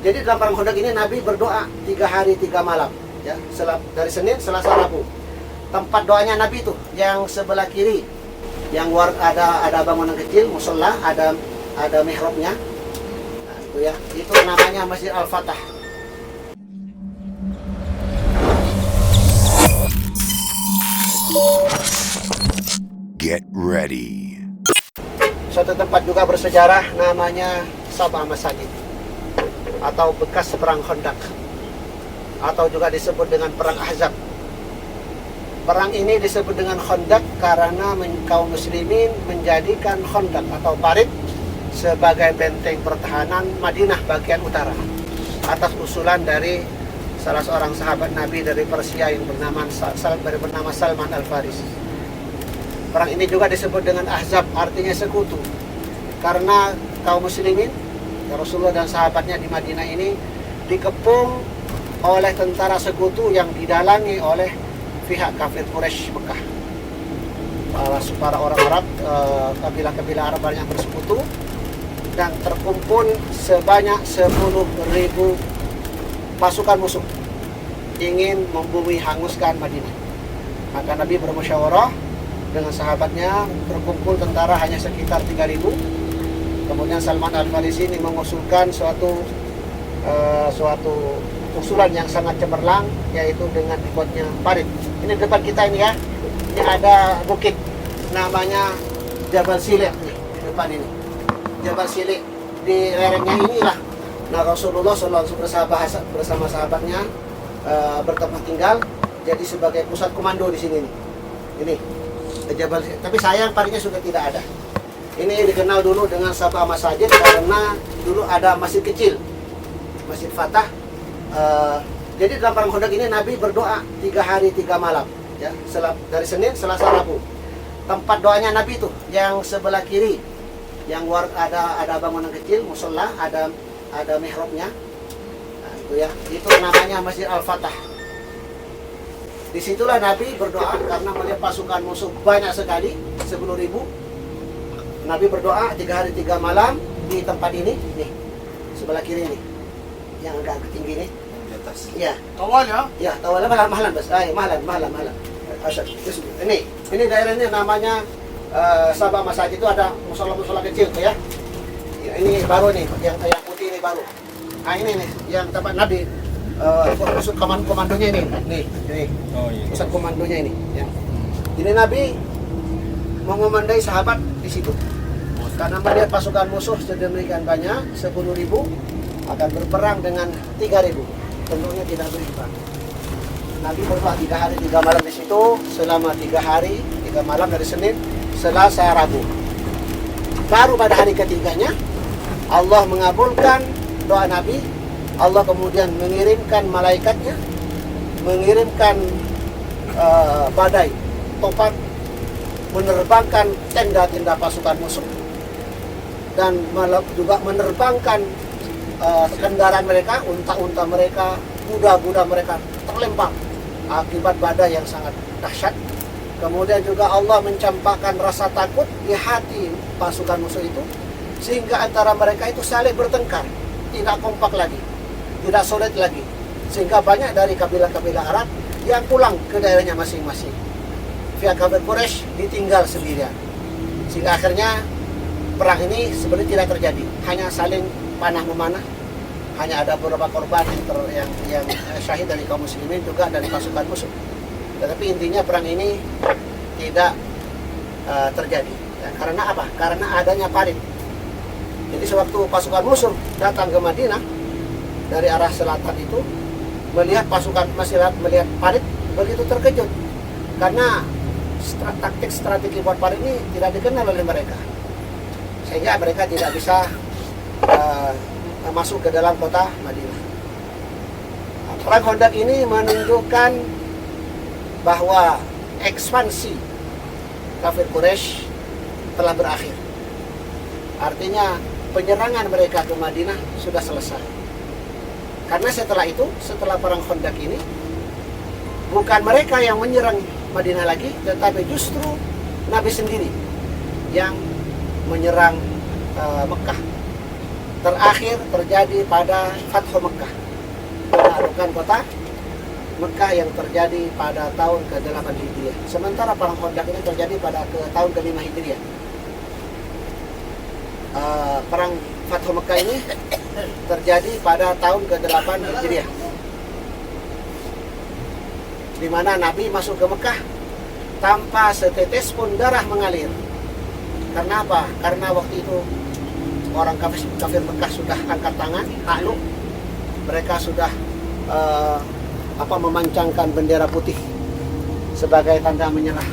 Jadi dalam perang Khandaq ini Nabi berdoa 3 hari 3 malam, ya, dari Senin, Selasa, Rabu. Tempat doanya Nabi itu yang sebelah kiri, yang ada bangunan kecil, musola, ada mihrabnya. Nah, itu ya, itu namanya Masjid Al-Fatah. Get ready. Suatu tempat juga bersejarah namanya Sabah Masajid atau bekas perang Khandaq, atau juga disebut dengan perang Ahzab. Perang ini disebut dengan Khandaq karena kaum muslimin menjadikan Khandaq atau parit sebagai benteng pertahanan Madinah bagian utara atas usulan dari salah seorang sahabat Nabi dari Persia yang bernama Salman Al-Farisi. Perang ini juga disebut dengan Ahzab, artinya sekutu, karena kaum muslimin, Rasulullah dan sahabatnya di Madinah ini dikepung oleh tentara sekutu yang didalangi oleh pihak kafir Quraisy Mekah. Para orang Arab, kabilah-kabilah Arab yang bersekutu, dan terkumpul sebanyak 10.000 pasukan musuh ingin membumi hanguskan Madinah. Maka Nabi bermusyawarah dengan sahabatnya, berkumpul tentara hanya sekitar 3.000. Kemudian Salman Al-Farisi ini mengusulkan suatu usulan yang sangat cemerlang, yaitu dengan dibuatnya parit. Ini depan kita ini ya, ini ada bukit namanya Jabal Silek nih, di depan ini. Jabal Silek, di lerengnya inilah nah Rasulullah SAW bersama sahabatnya bertempat tinggal, jadi sebagai pusat komando di sini nih. Ini Jabal Silek, tapi sayang paritnya sudah tidak ada. Ini dikenal dulu dengan Sabah Masajid karena dulu ada masjid kecil, Masjid Fatah. Jadi dalam perang Khandaq ini Nabi berdoa 3 hari 3 malam, ya, dari Senin, Selasa, Rabu. Tempat doanya Nabi itu yang sebelah kiri, yang ada bangunan kecil, musola, ada mihrabnya. Nah, itu ya, itu namanya Masjid Al-Fatah. Disitulah Nabi berdoa karena melihat pasukan musuh banyak sekali, 10.000. Nabi berdoa 3 hari 3 malam di tempat ini, nih, sebelah kiri ini, yang agak tinggi nih. Di atas. Ya. Tawal ya? Ya, tawalah mahalan bas. Mahalan. Asyik. Ini daerahnya namanya Sabah Masajid, itu ada musola kecil tuh ya. Ya, ini baru nih, yang putih ini baru. Nah ini nih, yang tempat Nabi pusat komandonya ini. Nih. Oh iya. Pusat komandonya ini. Ya. Jadi Nabi mengomandai sahabat di situ. Karena melihat pasukan musuh sedemikian banyak, 10.000 akan berperang dengan 3.000. Tentunya tidak berimbang. Nabi berdoa 3 hari 3 malam di situ selama 3 hari 3 malam dari Senin, Selasa, Rabu. Baru pada hari ketiganya Allah mengabulkan doa Nabi. Allah kemudian mengirimkan malaikatnya, mengirimkan badai, topan, menerbangkan tenda-tenda pasukan musuh, dan juga menerbangkan kendaraan mereka, unta-unta mereka, kuda-kuda mereka terlempar akibat badai yang sangat dahsyat. Kemudian juga Allah mencampakkan rasa takut di hati pasukan musuh itu, sehingga antara mereka itu saling bertengkar, tidak kompak lagi, tidak solid lagi, sehingga banyak dari kabilah-kabilah Arab yang pulang ke daerahnya masing-masing. Pihak kafir Quraisy ditinggal sendirian, sehingga akhirnya perang ini sebenarnya tidak terjadi, hanya saling panah memanah. Hanya ada beberapa korban yang syahid dari kaum muslimin juga dari pasukan musuh. Tetapi intinya perang ini tidak terjadi. Ya, karena apa? Karena adanya parit. Jadi sewaktu pasukan musuh datang ke Madinah dari arah selatan itu, melihat parit, begitu terkejut. Karena strategi buat parit ini tidak dikenal oleh mereka, sehingga mereka tidak bisa masuk ke dalam kota Madinah. Perang Khandaq ini menunjukkan bahwa ekspansi kafir Quraisy telah berakhir. Artinya penyerangan mereka ke Madinah sudah selesai. Karena setelah itu, setelah perang Khandaq ini, bukan mereka yang menyerang Madinah lagi, tetapi justru Nabi sendiri yang menyerang Mekah. terakhir terjadi pada Fathu Mekah, penaklukan kota Mekah yang terjadi pada tahun ke-8 Hijriah. Sementara perang Khandaq ini terjadi pada tahun ke-5 Hijriah. Perang Fathu Mekah ini terjadi pada tahun ke-8 Hijriah, di mana Nabi masuk ke Mekah tanpa setetes pun darah mengalir. Karena apa? Karena waktu itu orang kafir Mekah sudah angkat tangan, takluk. Mereka sudah memancangkan bendera putih sebagai tanda menyerah